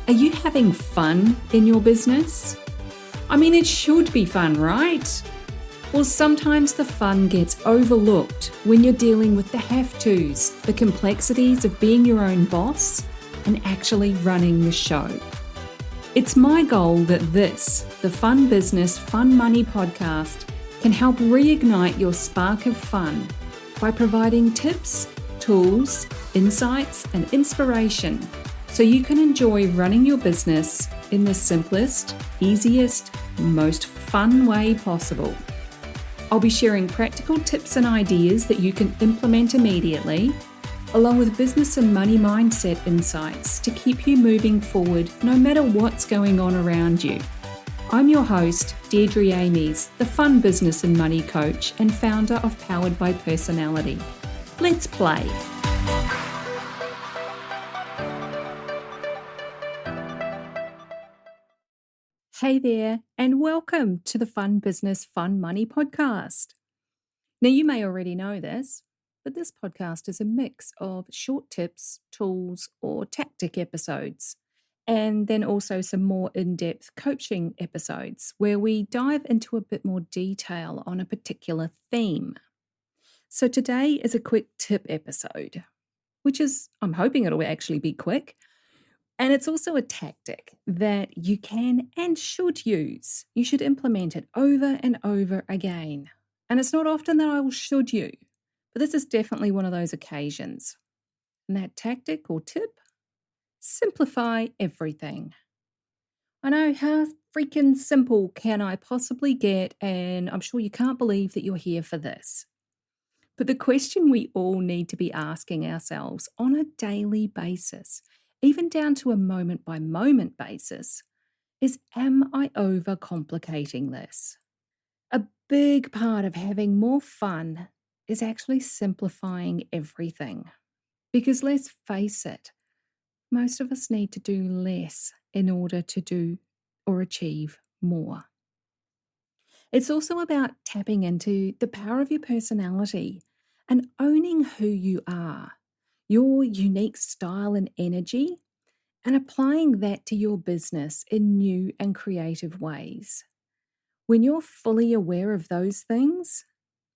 Are you having fun in your business? I mean, it should be fun, right? Well, sometimes the fun gets overlooked when you're dealing with the have-tos, the complexities of being your own boss and actually running the show. It's my goal that this, the Fun Business, Fun Money podcast, can help reignite your spark of fun by providing tips, tools, insights, and inspiration so you can enjoy running your business in the simplest, easiest, most fun way possible. I'll be sharing practical tips and ideas that you can implement immediately, along with business and money mindset insights to keep you moving forward no matter what's going on around you. I'm your host, Deirdre Amies, the Fun Business and Money Coach and founder of Powered by Personality. Let's play. Hey there, and welcome to the Fun Business, Fun Money podcast. Now, you may already know this, but this podcast is a mix of short tips, tools, or tactic episodes, and then also some more in-depth coaching episodes where we dive into a bit more detail on a particular theme. So today is a quick tip episode, which is, I'm hoping it'll actually be quick. And it's also a tactic that you can and should use. You should implement it over and over again. And it's not often that I will should you, but this is definitely one of those occasions. And that tactic or tip, simplify everything. I know, how freaking simple can I possibly get? And I'm sure you can't believe that you're here for this. But the question we all need to be asking ourselves on a daily basis, even down to a moment-by-moment basis, is, am I overcomplicating this? A big part of having more fun is actually simplifying everything. Because let's face it, most of us need to do less in order to do or achieve more. It's also about tapping into the power of your personality and owning who you are, your unique style and energy, and applying that to your business in new and creative ways. When you're fully aware of those things,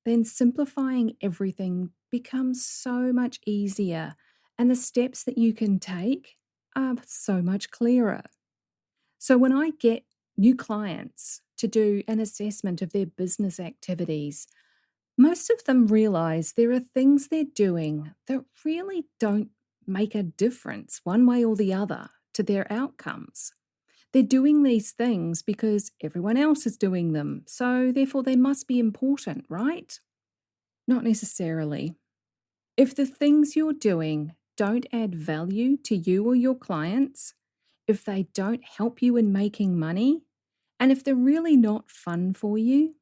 then simplifying everything becomes so much easier, and the steps that you can take are so much clearer. So when I get new clients to do an assessment of their business activities, most of them realize there are things they're doing that really don't make a difference one way or the other to their outcomes. They're doing these things because everyone else is doing them, so therefore they must be important, right? Not necessarily. If the things you're doing don't add value to you or your clients, if they don't help you in making money, and if they're really not fun for you,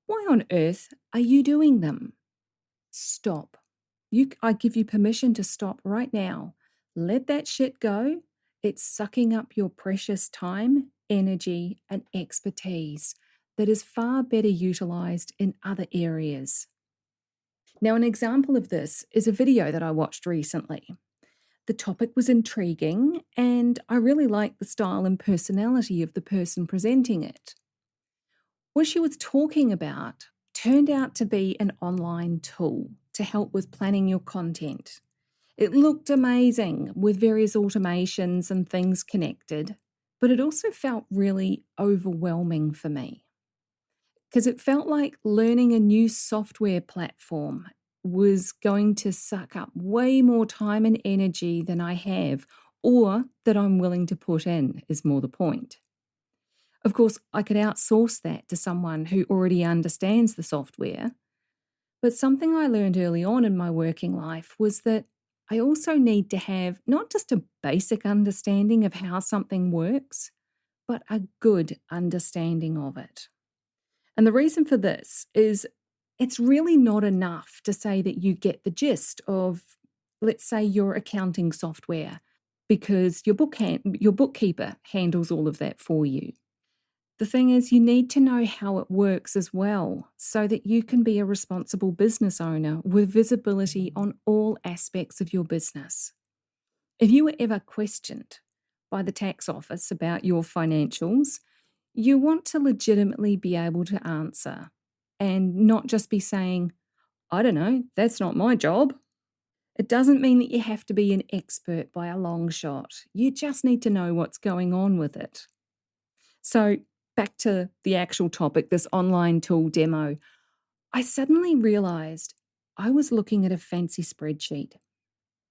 why on earth are you doing them? Stop. I give you permission to stop right now. Let that shit go. It's sucking up your precious time, energy, and expertise that is far better utilized in other areas. Now, an example of this is a video that I watched recently. The topic was intriguing, and I really liked the style and personality of the person presenting it. What she was talking about turned out to be an online tool to help with planning your content. It looked amazing with various automations and things connected, but it also felt really overwhelming for me because it felt like learning a new software platform was going to suck up way more time and energy than I have or that I'm willing to put in, is more the point. Of course, I could outsource that to someone who already understands the software. But something I learned early on in my working life was that I also need to have not just a basic understanding of how something works, but a good understanding of it. And the reason for this is it's really not enough to say that you get the gist of, let's say, your accounting software, because your bookkeeper handles all of that for you. The thing is, you need to know how it works as well so that you can be a responsible business owner with visibility on all aspects of your business. If you were ever questioned by the tax office about your financials, you want to legitimately be able to answer and not just be saying, I don't know, that's not my job. It doesn't mean that you have to be an expert by a long shot. You just need to know what's going on with it. So back to the actual topic, this online tool demo, I suddenly realized I was looking at a fancy spreadsheet.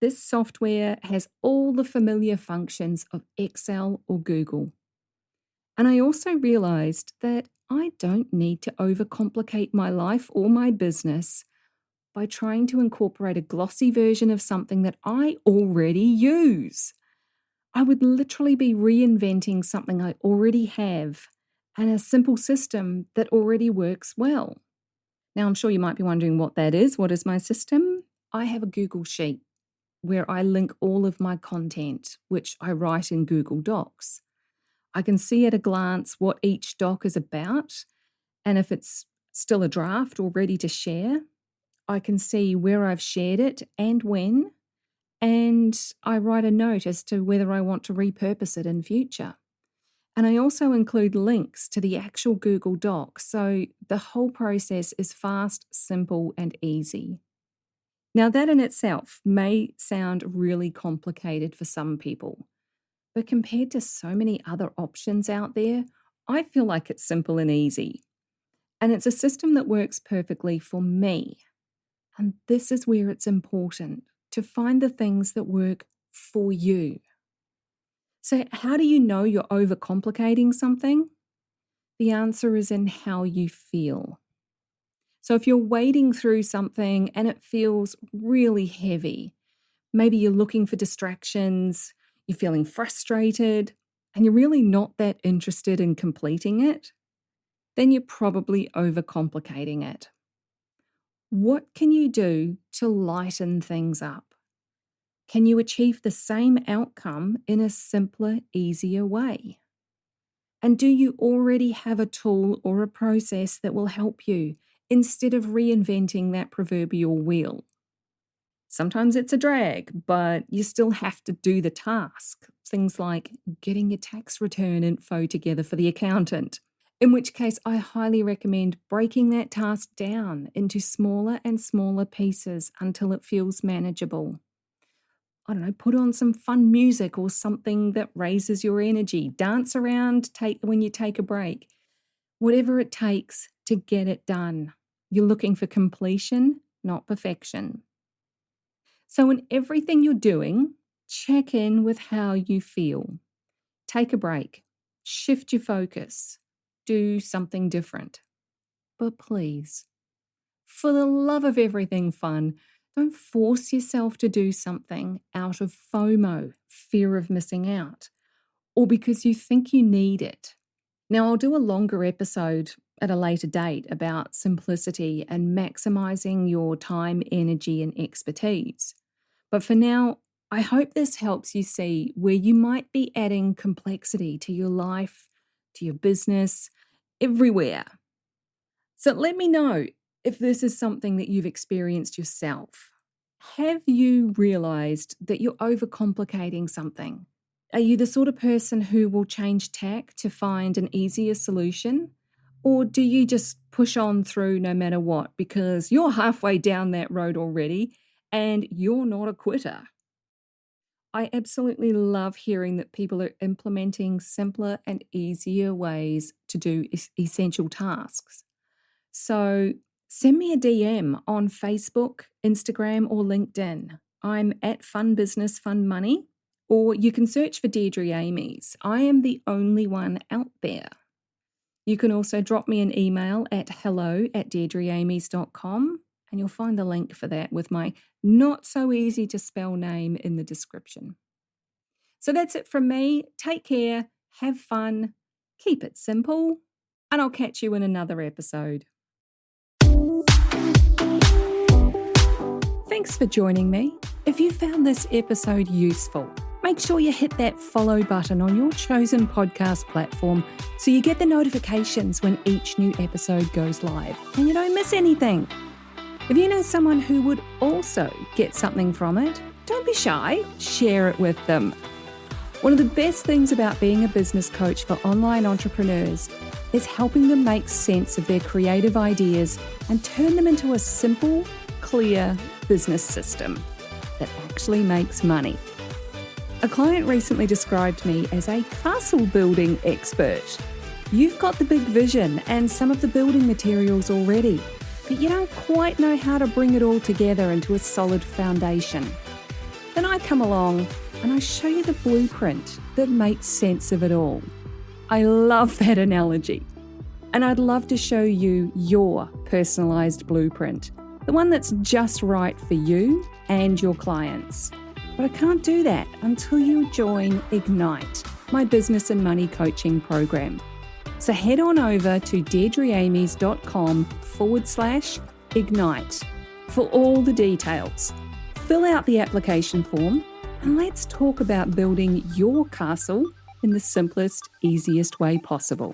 This software has all the familiar functions of Excel or Google. And I also realized that I don't need to overcomplicate my life or my business by trying to incorporate a glossy version of something that I already use. I would literally be reinventing something I already have and a simple system that already works well. Now, I'm sure you might be wondering what that is. What is my system? I have a Google Sheet where I link all of my content, which I write in Google Docs. I can see at a glance what each doc is about, and if it's still a draft or ready to share, I can see where I've shared it and when, and I write a note as to whether I want to repurpose it in future. And I also include links to the actual Google Doc, so the whole process is fast, simple, and easy. Now, that in itself may sound really complicated for some people, but compared to so many other options out there, I feel like it's simple and easy. And it's a system that works perfectly for me. And this is where it's important to find the things that work for you. So, how do you know you're overcomplicating something? The answer is in how you feel. So, if you're wading through something and it feels really heavy, maybe you're looking for distractions, you're feeling frustrated, and you're really not that interested in completing it, then you're probably overcomplicating it. What can you do to lighten things up? Can you achieve the same outcome in a simpler, easier way? And do you already have a tool or a process that will help you instead of reinventing that proverbial wheel? Sometimes it's a drag, but you still have to do the task. Things like getting your tax return info together for the accountant. In which case, I highly recommend breaking that task down into smaller and smaller pieces until it feels manageable. I don't know, put on some fun music or something that raises your energy. Dance around when you take a break. Whatever it takes to get it done. You're looking for completion, not perfection. So in everything you're doing, check in with how you feel. Take a break. Shift your focus. Do something different. But please, for the love of everything fun, don't force yourself to do something out of FOMO, fear of missing out, or because you think you need it. Now, I'll do a longer episode at a later date about simplicity and maximizing your time, energy, and expertise. But for now, I hope this helps you see where you might be adding complexity to your life, to your business, everywhere. So let me know if this is something that you've experienced yourself. Have you realized that you're overcomplicating something? Are you the sort of person who will change tack to find an easier solution? Or do you just push on through no matter what because you're halfway down that road already and you're not a quitter? I absolutely love hearing that people are implementing simpler and easier ways to do essential tasks. So send me a DM on Facebook, Instagram, or LinkedIn. I'm at Fun Business, Fun Money, or you can search for Deirdre Amy's. I am the only one out there. You can also drop me an email at hello@deirdreamys.com, and you'll find the link for that with my not so easy to spell name in the description. So that's it from me. Take care, have fun, keep it simple, and I'll catch you in another episode. Thanks for joining me. If you found this episode useful, make sure you hit that follow button on your chosen podcast platform so you get the notifications when each new episode goes live and you don't miss anything. If you know someone who would also get something from it, don't be shy, share it with them. One of the best things about being a business coach for online entrepreneurs is helping them make sense of their creative ideas and turn them into a simple, clear business system that actually makes money. A client recently described me as a castle building expert. You've got the big vision and some of the building materials already, but you don't quite know how to bring it all together into a solid foundation. Then I come along and I show you the blueprint that makes sense of it all. I love that analogy. And I'd love to show you your personalized blueprint, the one that's just right for you and your clients. But I can't do that until you join Ignite, my business and money coaching program. So head on over to deirdreamies.com/ignite for all the details. Fill out the application form and let's talk about building your castle in the simplest, easiest way possible.